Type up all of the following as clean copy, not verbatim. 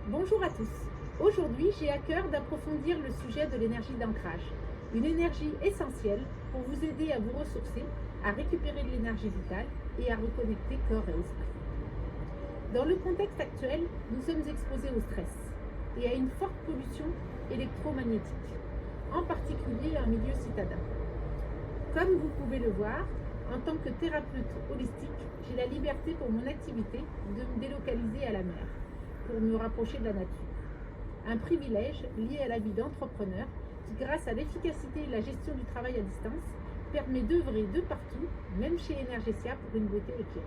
Bonjour à tous. Aujourd'hui, j'ai à cœur d'approfondir le sujet de l'énergie d'ancrage, une énergie essentielle pour vous aider à vous ressourcer, à récupérer de l'énergie vitale et à reconnecter corps et esprit. Dans le contexte actuel, nous sommes exposés au stress et à une forte pollution électromagnétique, en particulier en milieu citadin. Comme vous pouvez le voir, en tant que thérapeute holistique, j'ai la liberté pour mon activité de me délocaliser à la mer, pour me rapprocher de la nature. Un privilège lié à la vie d'entrepreneur qui, grâce à l'efficacité et la gestion du travail à distance, permet d'œuvrer de partout, même chez Energesia, pour une beauté éclairée.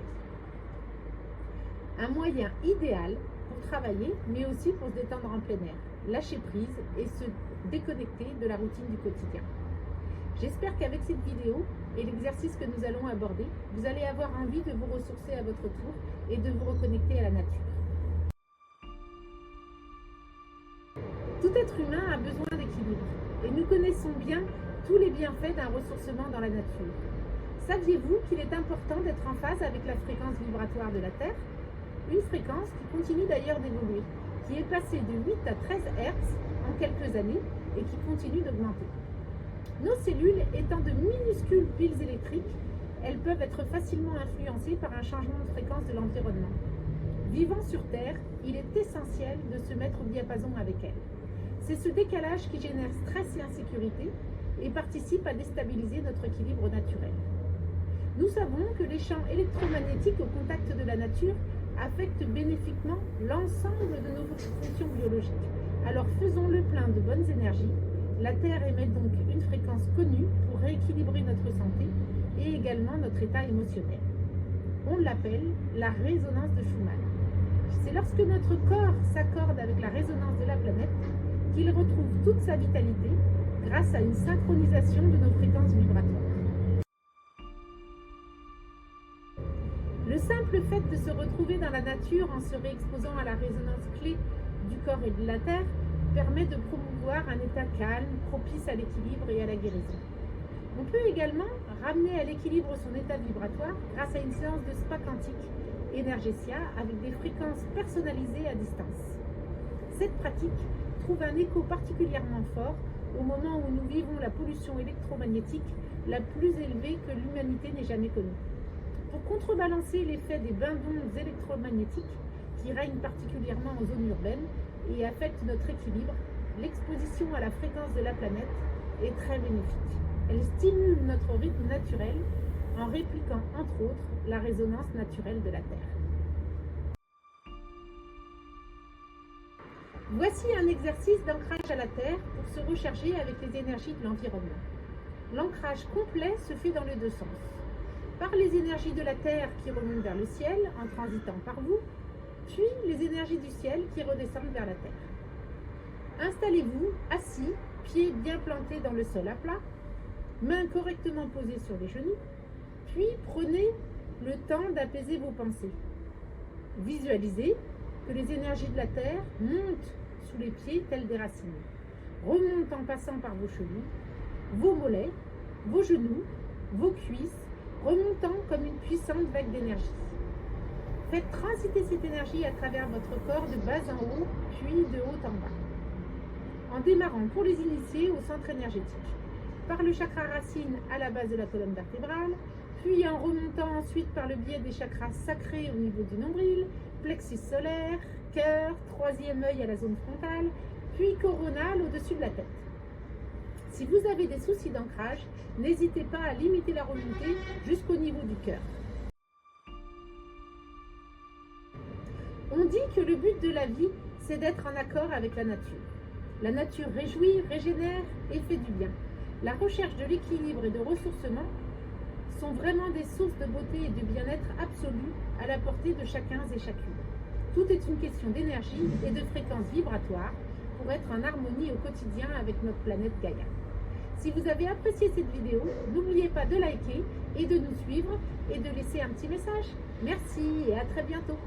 Un moyen idéal pour travailler, mais aussi pour se détendre en plein air, lâcher prise et se déconnecter de la routine du quotidien. J'espère qu'avec cette vidéo et l'exercice que nous allons aborder, vous allez avoir envie de vous ressourcer à votre tour et de vous reconnecter à la nature. Tout être humain a besoin d'équilibre et nous connaissons bien tous les bienfaits d'un ressourcement dans la nature. Saviez-vous qu'il est important d'être en phase avec la fréquence vibratoire de la Terre? Une fréquence qui continue d'ailleurs d'évoluer, qui est passée de 8 à 13 Hz en quelques années et qui continue d'augmenter. Nos cellules étant de minuscules piles électriques, elles peuvent être facilement influencées par un changement de fréquence de l'environnement. Vivant sur Terre, il est essentiel de se mettre au diapason avec elles. C'est ce décalage qui génère stress et insécurité et participe à déstabiliser notre équilibre naturel. Nous savons que les champs électromagnétiques au contact de la nature affectent bénéfiquement l'ensemble de nos fonctions biologiques. Alors faisons le plein de bonnes énergies. La Terre émet donc une fréquence connue pour rééquilibrer notre santé et également notre état émotionnel. On l'appelle la résonance de Schumann. C'est lorsque notre corps s'accorde avec la résonance de la planète qu'il retrouve toute sa vitalité grâce à une synchronisation de nos fréquences vibratoires. Le simple fait de se retrouver dans la nature en se réexposant à la résonance clé du corps et de la Terre permet de promouvoir un état calme, propice à l'équilibre et à la guérison. On peut également ramener à l'équilibre son état vibratoire grâce à une séance de spa quantique Energesia avec des fréquences personnalisées à distance. Cette pratique trouve un écho particulièrement fort au moment où nous vivons la pollution électromagnétique la plus élevée que l'humanité n'ait jamais connue. Pour contrebalancer l'effet des bains d'ondes électromagnétiques qui règnent particulièrement en zone urbaine et affectent notre équilibre, l'exposition à la fréquence de la planète est très bénéfique. Elle stimule notre rythme naturel en répliquant entre autres la résonance naturelle de la Terre. Voici un exercice d'ancrage à la Terre pour se recharger avec les énergies de l'environnement. L'ancrage complet se fait dans les deux sens. Par les énergies de la Terre qui remontent vers le ciel en transitant par vous, puis les énergies du ciel qui redescendent vers la Terre. Installez-vous assis, pieds bien plantés dans le sol à plat, mains correctement posées sur les genoux, puis prenez le temps d'apaiser vos pensées. Visualisez que les énergies de la Terre montent sous les pieds telles des racines, remontent en passant par vos chevilles, vos mollets, vos genoux, vos cuisses, remontant comme une puissante vague d'énergie. Faites transiter cette énergie à travers votre corps de bas en haut, puis de haut en bas. En démarrant pour les initiés au centre énergétique, par le chakra racine à la base de la colonne vertébrale, puis en remontant ensuite par le biais des chakras sacrés au niveau du nombril, plexus solaire, cœur, troisième œil à la zone frontale, puis coronal au-dessus de la tête. Si vous avez des soucis d'ancrage, n'hésitez pas à limiter la remontée jusqu'au niveau du cœur. On dit que le but de la vie, c'est d'être en accord avec la nature. La nature réjouit, régénère et fait du bien. La recherche de l'équilibre et de ressourcement sont vraiment des sources de beauté et de bien-être absolu à la portée de chacun et chacune. Tout est une question d'énergie et de fréquence vibratoire pour être en harmonie au quotidien avec notre planète Gaïa. Si vous avez apprécié cette vidéo, n'oubliez pas de liker et de nous suivre et de laisser un petit message. Merci et à très bientôt.